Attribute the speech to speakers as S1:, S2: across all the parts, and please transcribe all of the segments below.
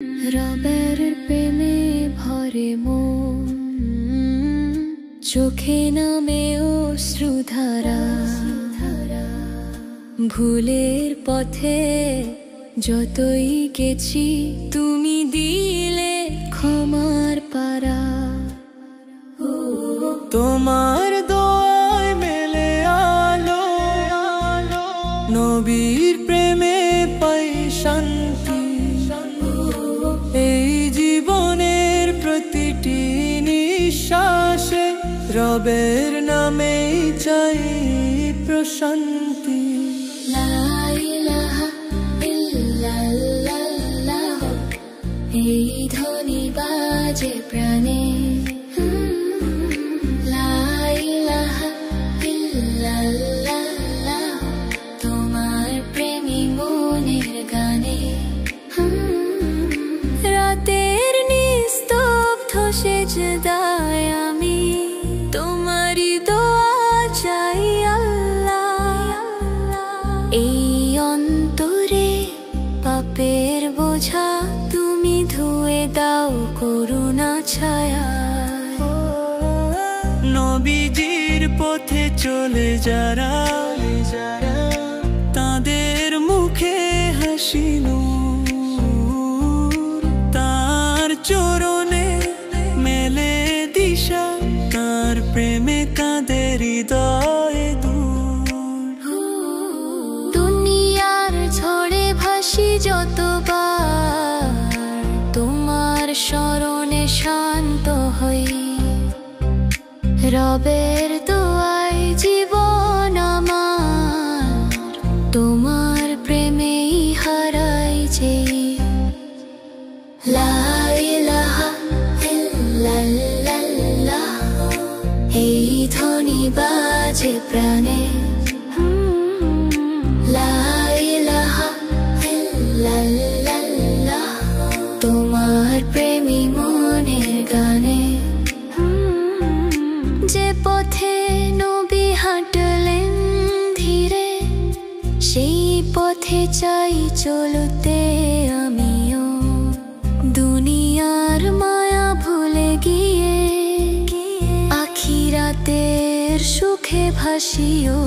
S1: রবের প্রেমে ভরে মন, চোখে নামে অশ্রুধারা। ভুলের পথে যতই গেছি, তুমি দিলে ক্ষমার পারা।
S2: তোমার দোয়ায় মেলে আলো, নবীর প্রেমে পাই শান্তি। এই জীবনের প্রতিটি নিঃশ্বাসে রবের নামেই চাই প্রশান্তি।
S1: লা ইলাহা ইল্লাল্লাহ, এই ধ্বনি বাজে প্রাণে। লা ইলাহা ইল্লাল্লাহ, তোমার প্রেমী মনের গানে। রাতের নিস্তব্ধ সেজদায় আমি তোমারই দোয়া চাই আল্লাহ। এই অন্তরে পাপের বোঝা তুমি ধুয়ে দাও করুণা ছায়া।
S2: নবীজির পথে চলে যারা, তাদের মুখে হাসি নূর। তার চরণে মেলে দিশা, তার প্রেমে কাঁদের হৃদয় দূর।
S1: দুনিয়ার ঝড়ে ভাসি যতবার, তোমার স্মরণে শান্ত হই। রবের দোয়ায় জীবন আমার, তোমার প্রেমেই হারাই যে। লা ইলাহা ইল্লাল্লাহ, এই ধ্বনি বাজে প্রাণে। লা ইলাহা ইল্লাল্লাহ, তোমার প্রেমী মনের গানে। যে পথে নবী হাঁটলেন ধীরে, সেই পথে চাই চলতে আমিও। দুনিয়ার মায়া ভুলে গিয়ে আখিরাতের সুখে ভাসিও।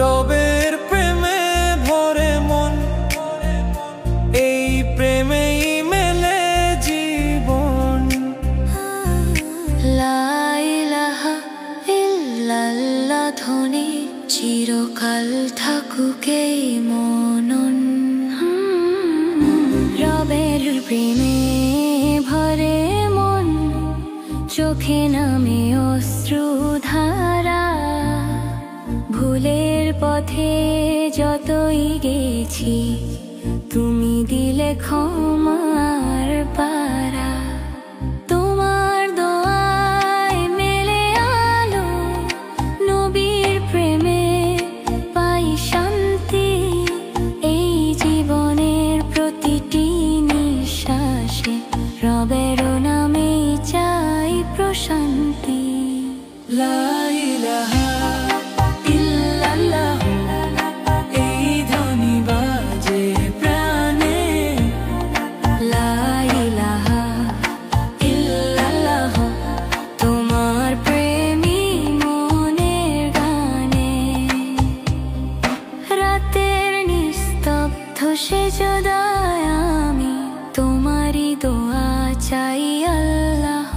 S2: রবের প্রেমে ভরে মন, এই প্রেমেই মেলে জীবন।
S1: লা ইলাহা ইল্লাল্লাহ ধ্বনি চিরকাল থাকুক এই মনন। রবের প্রেমে ভরে মন, চোখে নামে অশ্রুধারা। ভুলের পথে যতই গেছি, তুমি দিলে ক্ষমার পারা। তোমার দোয়ায় মেলে আলো, নবীর প্রেমে পাই শান্তি। এই জীবনের প্রতিটি নিঃশ্বাসে রবের নামেই চাই প্রশান্তি।
S2: লা ইলাহা ইল্লাল্লাহ, এই ধ্বনি বাজে প্রাণে।
S1: লা ইলাহা ইল্লাল্লাহ, তোমার প্রেমী মনের গানে। রাতের নিস্তব্ধ সেজদায় আমি তোমারই দোয়া চাই আল্লাহ।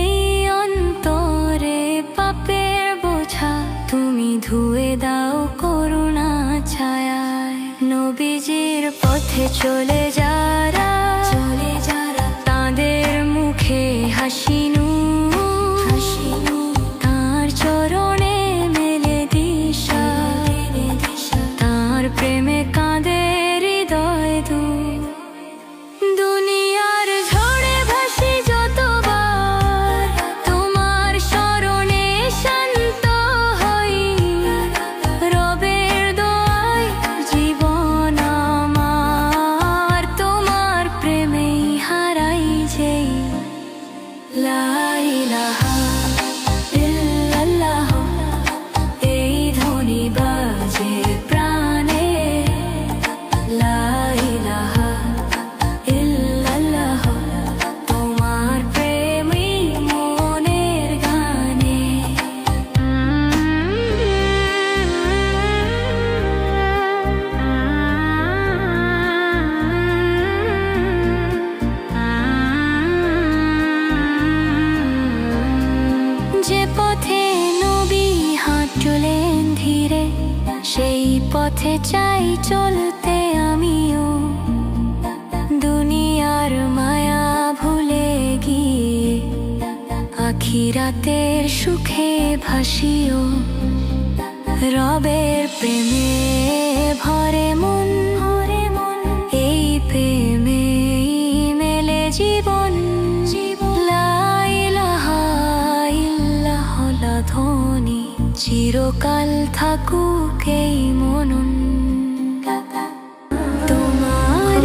S1: এই অন্তরে পাপের বোঝা তুমি ধুয়ে দাও করুণা ছায়ায়। নবীজির পথে চলে যারা, তাদের মুখে হাসি নূর। তার চরণে মেলে দিশা, তার প্রেমে কাঁদে হৃদয় দূর। দুনিয়ার ঝড়ে ভাসি যতবার, তোমার স্মরণে শান্ত হই। রবের দোয়ায় জীবন আমার, তোমার পথে চাই চলতে আমিও, দুনিয়ার মায়া ভুলে গিয়ে আখিরাতের সুখে ভাসিও। রবের প্রেমে ভরে মন, এই প্রেমে মেলে জীবন। লা ইলাহা ইল্লাল্লাহ ধ্বনি চিরকাল থাকুক এই মনন। তোমার